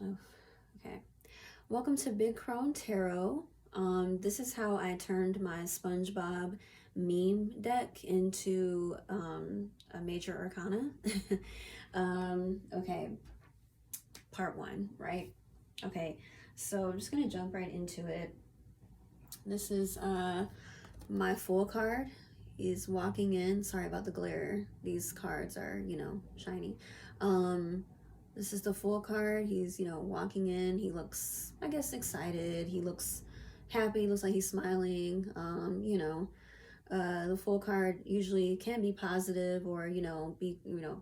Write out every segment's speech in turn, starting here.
Oh, okay. Welcome to Big Crone Tarot. This is how I turned my Spongebob meme deck into a major arcana. Okay, part one, right? Okay, so I'm just gonna jump right into it. This is my full card. He's walking in. Sorry about the glare. These cards are, shiny. This is the full card. He's, walking in. He looks, I guess, excited. He looks happy. Looks like he's smiling. The full card usually can be positive or,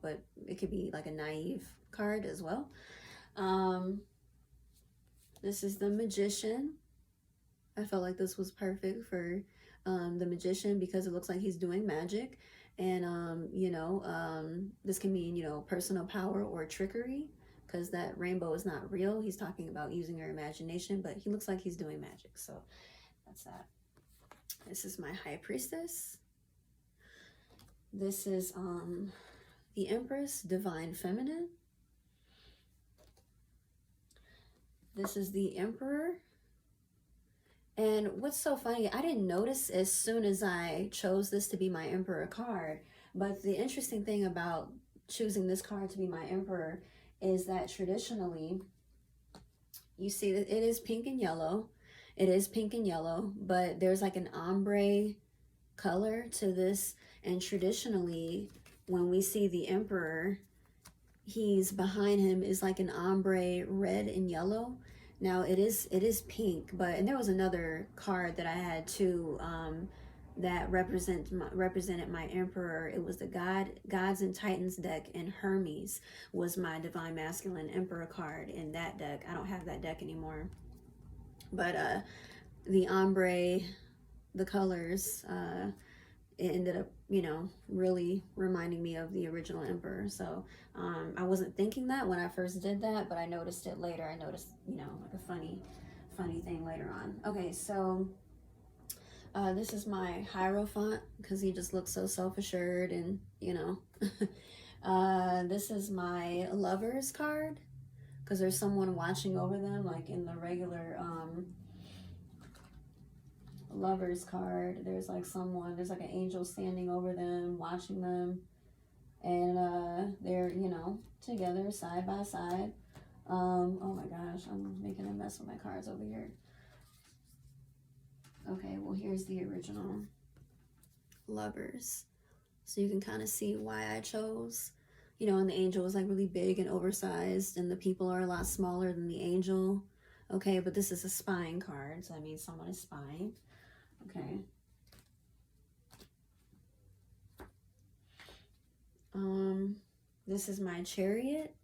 but it could be like a naive card as well. This is the Magician. I felt like this was perfect for the Magician because it looks like he's doing magic. And, this can mean, personal power or trickery because that rainbow is not real. He's talking about using your imagination, but he looks like he's doing magic. So that's that. This is my High Priestess. This is the Empress, Divine Feminine. This is the Emperor. And what's so funny, I didn't notice as soon as I chose this to be my Emperor card, but the interesting thing about choosing this card to be my Emperor is that traditionally, you see that it is pink and yellow. It is pink and yellow, but there's like an ombre color to this. And traditionally, when we see the Emperor, he's behind him is like an ombre red and yellow. Now it is pink, and there was another card that I had too that represented my Emperor. It was the Gods and Titans deck, and Hermes was my Divine Masculine Emperor card in that deck. I don't have that deck anymore, but the ombre, the colors, it ended up, really reminding me of the original Emperor. So I wasn't thinking that when I first did that, but I noticed it later. I noticed, like a funny thing later on. Okay, so this is my Hierophant because he just looks so self-assured and, this is my Lovers card because there's someone watching over them, like in the regular Lovers card, there's like an angel standing over them watching them, and they're together side by side. Oh my gosh, I'm making a mess with my cards over here. Okay, well, here's the original Lovers, so you can kind of see why I chose, and the angel is like really big and oversized, and the people are a lot smaller than the angel. Okay, but this is a spying card, so that means someone is spying. Okay. This is my Chariot.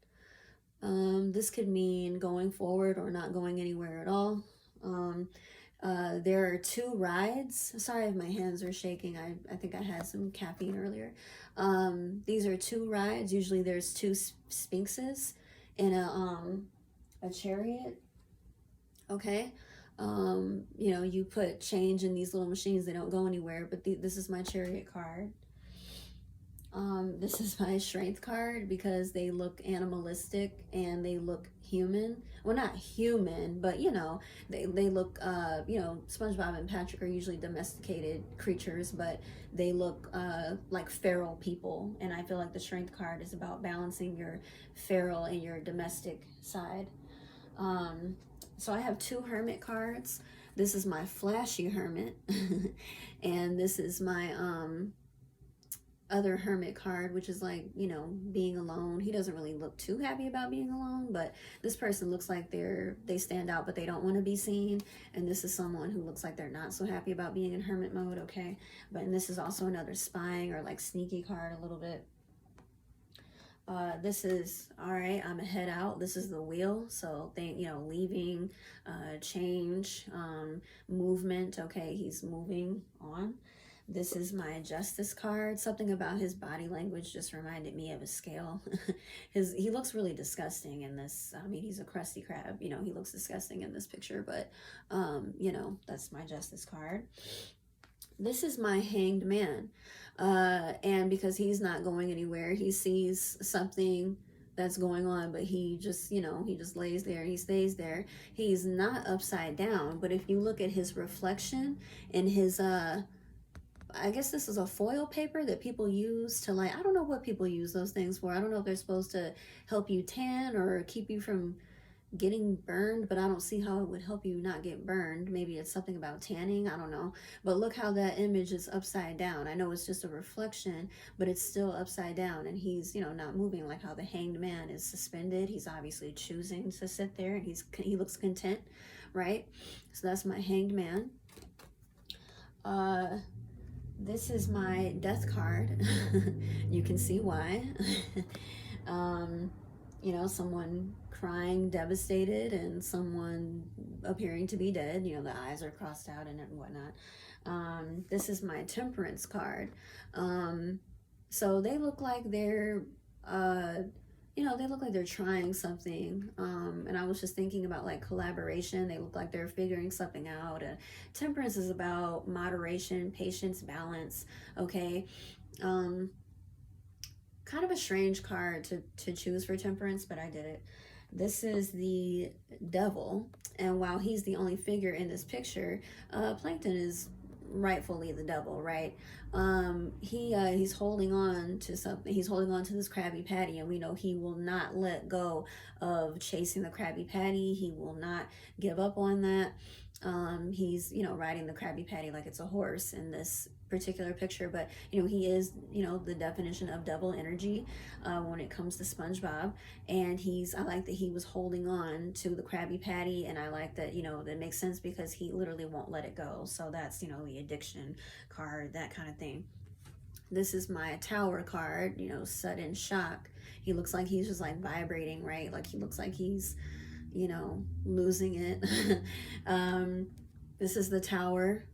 This could mean going forward or not going anywhere at all. There are two rides. Sorry if my hands are shaking. I think I had some caffeine earlier. These are two rides. Usually there's two sphinxes in a chariot. Okay. You put change in these little machines, they don't go anywhere, but this is my Chariot card. This is my Strength card because they look animalistic and they look human. Well, not human, but they look, SpongeBob and Patrick are usually domesticated creatures, but they look like feral people. And I feel like the Strength card is about balancing your feral and your domestic side. So I have two Hermit cards. This is my Flashy Hermit, and this is my other Hermit card, which is like, being alone. He doesn't really look too happy about being alone, but this person looks like they stand out, but they don't want to be seen. And this is someone who looks like they're not so happy about being in hermit mode, okay? And this is also another spying or like sneaky card a little bit. This is, all right, I'm a head out. This is the Wheel. So leaving, change, movement. Okay, he's moving on. This is my Justice card. Something about his body language just reminded me of a scale. He looks really disgusting in this. I mean, he's a Krusty Krab. He looks disgusting in this picture, but that's my Justice card. This is my Hanged Man. And because he's not going anywhere, he sees something that's going on, but he just, he just lays there and he stays there. He's not upside down, but if you look at his reflection in his I guess this is a foil paper that people use to, like, I don't know what people use those things for. I don't know if they're supposed to help you tan or keep you from getting burned, but I don't see how it would help you not get burned. Maybe it's something about tanning, I don't know. But look how that image is upside down. I know it's just a reflection, but it's still upside down, and he's, not moving, like how the hanged man is suspended. He's obviously choosing to sit there, and he looks content, right? So that's my hanged man. This is my death card. You can see why. Someone crying, devastated, and someone appearing to be dead. The eyes are crossed out and whatnot. This is my temperance card. So they look like they're they look like they're trying something. And I was just thinking about, like, collaboration. They look like they're figuring something out. Temperance is about moderation, patience, balance. Okay. Kind of a strange card to choose for temperance, but I did it. This is the devil. And while he's the only figure in this picture, Plankton is rightfully the devil, right? He's holding on to something. He's holding on to this Krabby Patty, and we know he will not let go of chasing the Krabby Patty. He will not give up on that. He's riding the Krabby Patty like it's a horse in this particular picture, but he is the definition of devil energy when it comes to SpongeBob. And I like that he was holding on to the Krabby Patty, and I like that that makes sense because he literally won't let it go. So that's the addiction card, that kind of thing. This is my tower card, sudden shock. He looks like he's just like vibrating, right? Like he looks like he's losing it. This is the tower.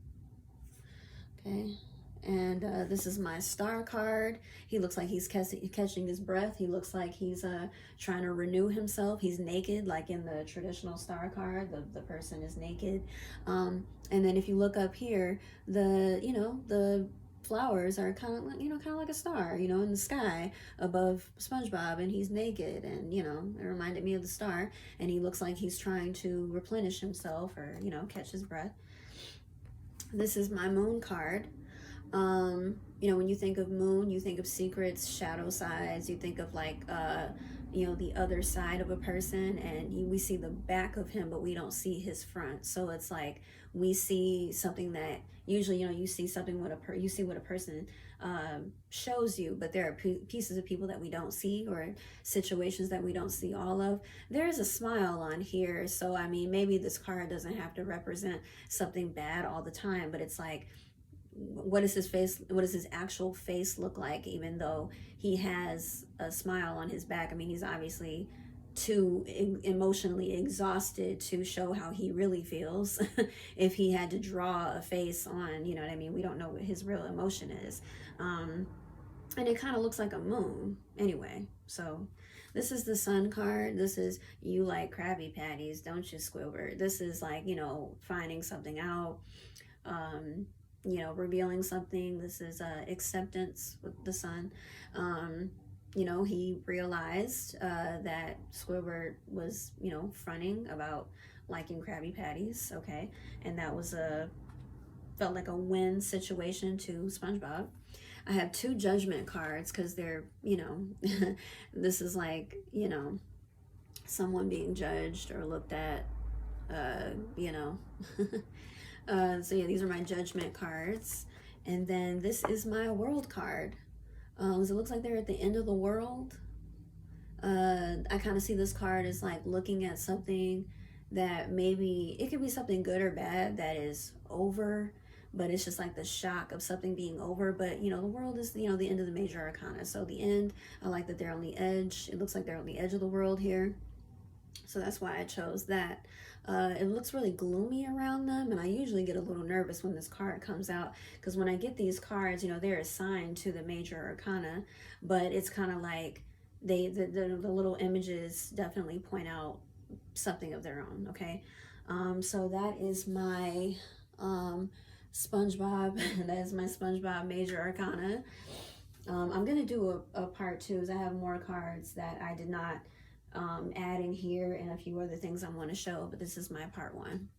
Okay. And this is my star card. He looks like he's catching his breath. He looks like he's trying to renew himself. He's naked, like in the traditional star card. The person is naked. And then if you look up here, the flowers are kind of like a star, in the sky above SpongeBob, and he's naked, and it reminded me of the star, and he looks like he's trying to replenish himself or catch his breath. This is my moon card. When you think of moon, you think of secrets, shadow sides, you think of like the other side of a person, and we see the back of him, but we don't see his front. So it's like we see something that usually you see something you see what a person shows you, but there are pieces of people that we don't see, or situations that we don't see all of. There's a smile on here, so I mean, maybe this card doesn't have to represent something bad all the time, but it's like, what is his face, what does his actual face look like, even though he has a smile on his back? I mean, he's obviously too emotionally exhausted to show how he really feels. If he had to draw a face on, what I mean, we don't know what his real emotion is. And it kind of looks like a moon anyway. So this is the sun card. This is, you like Krabby Patties, don't you, Squidward? This is like, finding something out, revealing something. This is acceptance with the sun. He realized that Squidward was, fronting about liking Krabby Patties, okay? And that was felt like a win situation to SpongeBob. I have two judgment cards because they're, this is like, someone being judged or looked at, so yeah, these are my judgment cards. And then this is my world card. So it looks like they're at the end of the world. I kind of see this card as like looking at something that maybe it could be something good or bad that is over, but it's just like the shock of something being over. But the world is the end of the major arcana, so the end, I like that they're on the edge. It looks like they're on the edge of the world here, so that's why I chose that. It looks really gloomy around them, and I usually get a little nervous when this card comes out, because when I get these cards, they're assigned to the major arcana, but it's kind of like the little images definitely point out something of their own. Okay, so that is my SpongeBob. That is my SpongeBob major arcana. I'm gonna do a part two, as I have more cards that I did not add in here, and a few other things I want to show, but this is my part one.